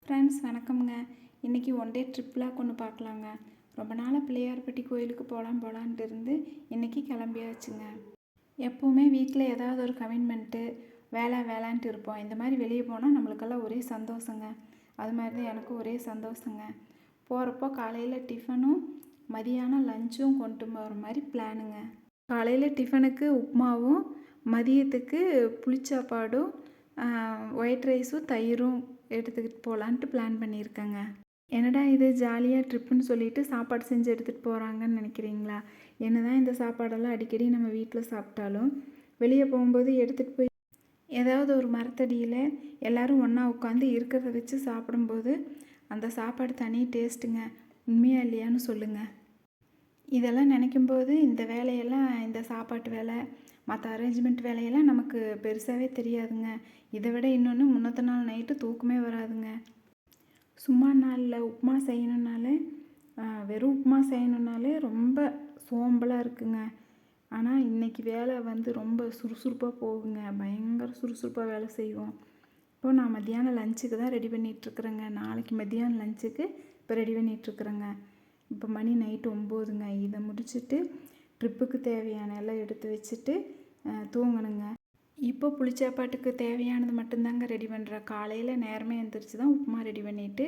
Friends வணக்கம்ங்க. இன்றைக்கி one day ட்ரிப்லாம் கொண்டு பார்க்கலாங்க. ரொம்ப நாளாக பிள்ளையார்பட்டி கோயிலுக்கு போகலான்ட்டு இருந்து இன்றைக்கி கிளம்பியாச்சுங்க. எப்போவுமே வீட்டில் ஏதாவது ஒரு கமிட்மெண்ட்டு வேலைன்ட்டு இருப்போம். இந்த மாதிரி வெளியே போனால் நம்மளுக்கெல்லாம் ஒரே சந்தோஷங்க. அது மாதிரி தான் எனக்கும் ஒரே சந்தோஷங்க. போகிறப்போ காலையில் டிஃபனும் மதியானம் லஞ்சும் கொண்டு போகிற மாதிரி பிளானுங்க. காலையில் டிஃபனுக்கு உப்புமாவும், மதியத்துக்கு புளிச்சாப்பாடும், ஒயிட் ரைஸும் தயிரும் எடுத்துக்கிட்டு போகலான்ட்டு பிளான் பண்ணியிருக்கேங்க. என்னடா இது ஜாலியாக ட்ரிப்புன்னு சொல்லிட்டு சாப்பாடு செஞ்சு எடுத்துகிட்டு போகிறாங்கன்னு நினைக்கிறீங்களா? என்ன தான் இந்த சாப்பாடெல்லாம் அடிக்கடி நம்ம வீட்டில் சாப்பிட்டாலும் வெளியே போகும்போது எடுத்துகிட்டு போய் ஏதாவது ஒரு மரத்தடியில் எல்லோரும் ஒன்றா உட்காந்து இருக்கிறத வச்சு சாப்பிடும்போது அந்த சாப்பாடு தனி டேஸ்ட்டுங்க. உண்மையா இல்லையான்னு சொல்லுங்கள். இதெல்லாம் நினைக்கும்போது இந்த வேலையெல்லாம், இந்த சாப்பாட்டு வேலை, மற்ற அரேஞ்ச்மெண்ட் வேலையெல்லாம் நமக்கு பெருசாகவே தெரியாதுங்க. இதை விட இன்னொன்று முன்னத்த நாள் நைட்டு தூக்கமே வராதுங்க. சும்மா நாளில் உப்புமா செய்யணுன்னாலே வெறும் உப்புமா செய்யணுன்னாலே ரொம்ப சோம்பலாக இருக்குங்க. ஆனால் இன்றைக்கி வேலை ரொம்ப சுறுசுறுப்பாக போகுங்க. பயங்கர சுறுசுறுப்பாக வேலை செய்வோம். இப்போது நான் மத்தியானம் லஞ்சுக்கு தான் ரெடி பண்ணிகிட்ருக்குறேங்க. நாளைக்கு மத்தியானம் லஞ்சுக்கு இப்போ ரெடி பண்ணிகிட்ருக்குறேங்க. இப்போ மணி நைட்டு 9ங்க. இதை முடிச்சுட்டு ட்ரிப்புக்கு தேவையான எல்லாம் எடுத்து வச்சுட்டு தூங்கணுங்க. இப்போ புளிச்சாப்பாட்டுக்கு தேவையானது மட்டும்தாங்க ரெடி பண்ணுறேன். காலையில் நேரமே எழுந்திரிச்சு தான் உப்புமா ரெடி பண்ணிவிட்டு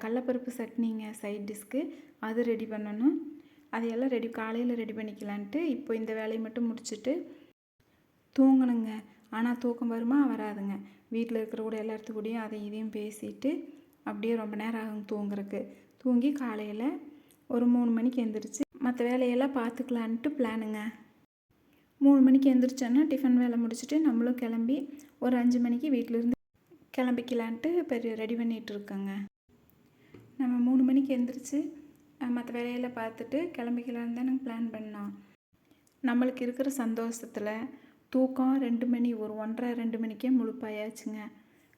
கடலப்பருப்பு சட்னிங்க சைட் டிஷ்க்கு அது ரெடி பண்ணணும். அதையெல்லாம் காலையில் ரெடி பண்ணிக்கலான்ட்டு இப்போ இந்த வேலையை மட்டும் முடிச்சுட்டு தூங்கணுங்க. ஆனால் தூக்கம் வருமா வராதுங்க. வீட்டில் இருக்கிற கூட எல்லாத்துக்கூடையும் அதை இதையும் பேசிட்டு அப்படியே ரொம்ப நேரம் ஆகும் தூங்குறதுக்கு. தூங்கி காலையில் ஒரு 3 மணிக்கு எழுந்திரிச்சு மற்ற வேலையெல்லாம் பார்த்துக்கலான்ட்டு பிளானுங்க. 3 மணிக்கு எழுந்திரிச்சோன்னா டிஃபன் வேலை முடிச்சுட்டு நம்மளும் கிளம்பி ஒரு 5 மணிக்கு வீட்டிலேருந்து கிளம்பிக்கலான்ட்டு இப்போ ரெடி பண்ணிகிட்ருக்கோங்க. நம்ம 3 மணிக்கு எழுந்திரிச்சு மற்ற வேலையெல்லாம் பார்த்துட்டு கிளம்பிக்கலான்னு தான் நாங்கள் பிளான் பண்ணோம். நம்மளுக்கு இருக்கிற சந்தோஷத்தில் தூக்கம் 2 மணி, ஒரு 1:30 2 மணிக்கே முழுப்பாயாச்சுங்க.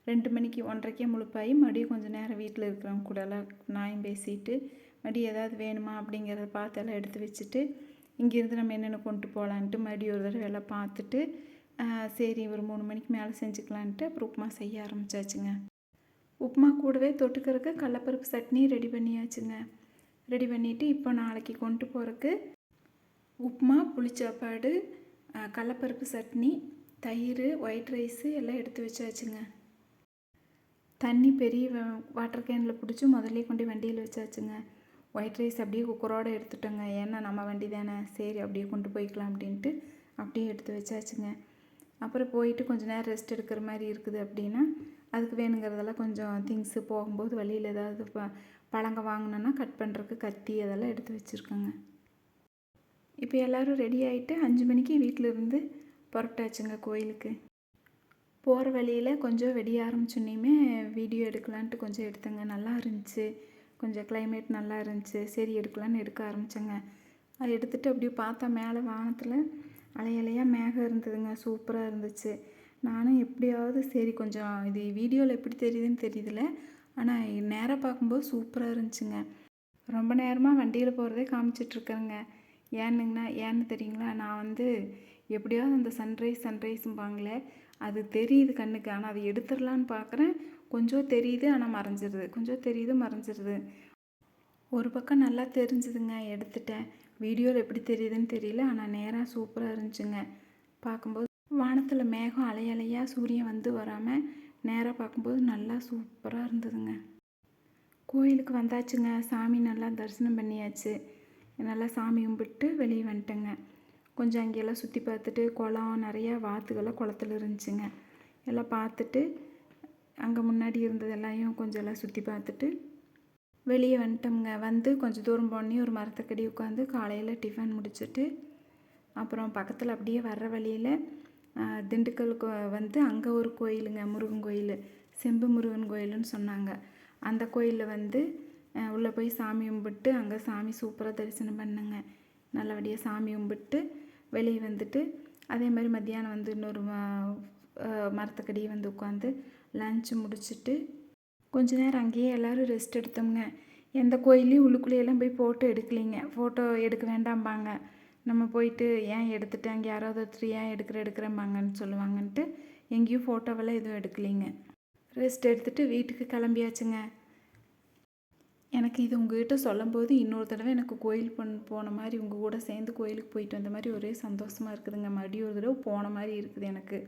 2 மணிக்கு 1:30க்கே முழுப்பாகி மறுபடியும் கொஞ்சம் நேரம் வீட்டில் இருக்கிறவங்க கூடலாம் நாயும் பேசிட்டு மறுபடியும் ஏதாவது வேணுமா அப்படிங்கிறத பார்த்து எல்லாம் எடுத்து வச்சுட்டு இங்கேருந்து நம்ம என்னென்ன கொண்டு போகலான்ட்டு மறுபடியும் ஒரு தடவை எல்லாம் பார்த்துட்டு சரி ஒரு 3 மணிக்கு மேலே செஞ்சுக்கலான்ட்டு அப்புறம் உப்புமா செய்ய ஆரம்பித்தாச்சுங்க. உப்புமா கூடவே தொட்டுக்கிறதுக்கு கடலப்பருப்பு சட்னி ரெடி பண்ணியாச்சுங்க. ரெடி பண்ணிவிட்டு இப்போ நாளைக்கு கொண்டு போகிறதுக்கு உப்புமா, புளிச்சாப்பாடு, கடலப்பருப்பு சட்னி, தயிர், ஒயிட் ரைஸு எல்லாம் எடுத்து வச்சாச்சுங்க. தண்ணி பெரிய வாட்டர் கேனில் பிடிச்சி முதல்ல கொண்டு வண்டியில் வச்சாச்சுங்க. ஒயிட் ரைஸ் அப்படியே குக்கரோடு எடுத்துட்டோங்க. ஏன்னா நம்ம வண்டி தானே, சரி அப்படியே கொண்டு போய்க்கலாம் அப்படின்ட்டு அப்படியே எடுத்து வச்சாச்சுங்க. அப்புறம் போயிட்டு கொஞ்சம் நேரம் ரெஸ்ட் எடுக்கிற மாதிரி இருக்குது அப்படின்னா அதுக்கு வேணுங்கிறதெல்லாம் கொஞ்சம் திங்ஸு போகும்போது வழியில் ஏதாவது பழங்க வாங்கினோன்னா கட் பண்ணுறதுக்கு கத்தி அதெல்லாம் எடுத்து வச்சுருக்கோங்க. இப்போ எல்லோரும் ரெடி ஆகிட்டு 5 மணிக்கு வீட்டிலேருந்து புறப்பட்டாச்சுங்க கோயிலுக்கு. போகிற வழியில் கொஞ்சம் வெடிய ஆரம்பிச்சோன்னையுமே வீடியோ எடுக்கலான்ட்டு கொஞ்சம் எடுத்தேங்க. நல்லா இருந்துச்சு, கொஞ்சம் கிளைமேட் நல்லா இருந்துச்சு. சரி எடுக்கலான்னு எடுக்க ஆரம்பித்தேங்க. அதை எடுத்துகிட்டு அப்படியே பார்த்தா மேலே வானத்தில் அலையாக மேகம் இருந்ததுங்க. சூப்பராக இருந்துச்சு. நானும் எப்படியாவது சரி கொஞ்சம் இது வீடியோவில் எப்படி தெரியுதுன்னு தெரியுதில்ல, ஆனால் நேராக பார்க்கும்போது சூப்பராக இருந்துச்சுங்க. ரொம்ப நேரமாக வண்டியில் போகிறதே காமிச்சிட்ருக்கேங்க. ஏன்னு தெரியுங்களா, நான் எப்படியாவது அந்த சன்ரைஸும்பாங்களே அது தெரியுது கண்ணுக்கு. ஆனால் அதை எடுத்துடலான்னு பார்க்குறேன். கொஞ்சம் தெரியுது ஆனால் மறைஞ்சிருது, கொஞ்சம் தெரியுது மறைஞ்சிருது. ஒரு பக்கம் நல்லா தெரிஞ்சுதுங்க, எடுத்துட்டேன். வீடியோவில் எப்படி தெரியுதுன்னு தெரியல, ஆனால் நேராக சூப்பராக இருந்துச்சுங்க. பார்க்கும்போது வானத்தில் மேகம் அலையாக சூரியன் வராமல் நேராக பார்க்கும்போது நல்லா சூப்பராக இருந்ததுங்க. கோயிலுக்கு வந்தாச்சுங்க. சாமி நல்லா தரிசனம் பண்ணியாச்சு. நல்லா சாமி கும்பிட்டு வெளியே வந்துட்டேங்க. கொஞ்சம் அங்கெல்லாம் சுற்றி பார்த்துட்டு குளம் நிறையா வாத்துக்கெல்லாம் குளத்துல இருந்துச்சுங்க. எல்லாம் பார்த்துட்டு அங்கே முன்னாடி இருந்தது எல்லாத்தையும் கொஞ்சம் எல்லாம் சுற்றி பார்த்துட்டு வெளியே வந்துட்டோங்க. கொஞ்சம் தூரம் போனே ஒரு மரத்துக்கடி உட்காந்து காலையில் டிஃபன் முடிச்சுட்டு அப்புறம் பக்கத்தில் அப்படியே வர்ற வழியில் திண்டுக்கலுக்கு அங்கே ஒரு கோயிலுங்க, முருகன் கோயில், செம்பு முருகன் கோயிலுன்னு சொன்னாங்க. அந்த கோயிலில் உள்ளே போய் சாமி கும்பிட்டு அங்கே சாமி சூப்பராக தரிசனம் பண்ணுங்க. நல்லபடியாக சாமி கும்பிட்டு வெளியே வந்துட்டு அதே மாதிரி மத்தியானம் இன்னொரு மரத்துக்கடியே உட்காந்து லஞ்சு முடிச்சுட்டு கொஞ்ச நேரம் அங்கேயே எல்லோரும் ரெஸ்ட் எடுத்தோங்க. எந்த கோயிலையும் உள்ளுக்குள்ளேயெல்லாம் போய் ஃபோட்டோ எடுக்கலைங்க. ஃபோட்டோ எடுக்க வேண்டாம்பாங்க. நம்ம போயிட்டு ஏன் எடுத்துட்டு அங்கே யாராவது ஒருத்தர் ஏன் எடுக்கிறேம்பாங்கன்னு சொல்லுவாங்கன்ட்டு எங்கேயும் ஃபோட்டோவெல்லாம் எதுவும் எடுக்கலைங்க. ரெஸ்ட் எடுத்துகிட்டு வீட்டுக்கு கிளம்பியாச்சுங்க. எனக்கு இது உங்ககிட்ட சொல்லும்போது இன்னொரு தடவை எனக்கு கோயில் போன மாதிரி உங்கள் கூட சேர்ந்து கோயிலுக்கு போயிட்டு வந்த மாதிரி ஒரே சந்தோஷமாக இருக்குதுங்க. மறுபடியும் ஒரு தடவை போன மாதிரி இருக்குது எனக்கு.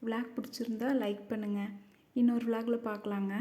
விளாக் பிடிச்சிருந்தா லைக் பண்ணுங்கள். இன்னொரு விளாகில் பார்க்கலாங்க.